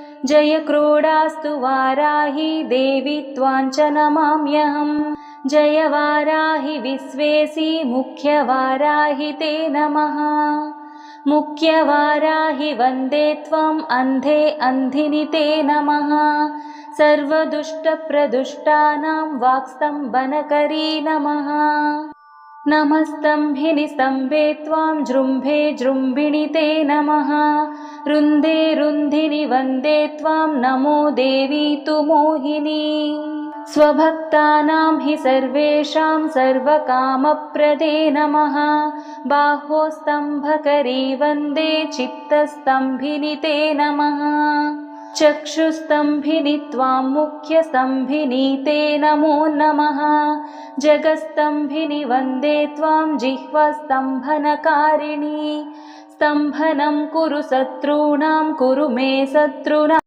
जय क्रोडास्तु वाराहि देवी त्वां च नमाम्यहम्। जय वाराहि विश्वेसि मुख्यवाराहि ते नमः। मुख्यवाराहि वन्दे त्वम् अन्धे अन्धिनि ते नमः। सर्वदुष्टप्रदुष्टानां वाक्स्तम्भनकरी नमः। नमस्तम्भिनि स्तम्भे त्वां जृम्भे जृम्भिणि ते नमः। रुन्धे रुन्धिनि वन्दे त्वां नमो देवी तु मोहिनी। स्वभक्तानां हि सर्वेषां सर्वकामप्रदे नमः। बाहोस्तम्भकरी वन्दे चित्तस्तम्भिनि ते नमः। चक्षुस्तम्भिनि त्वां मुख्यस्तम्भिनि ते नमो नमः। जगस्तम्भिनि वन्दे त्वां जिह्वास्तम्भनकारिणि। स्तम्भनं कुरु शत्रूणां कुरु मे शत्रुना।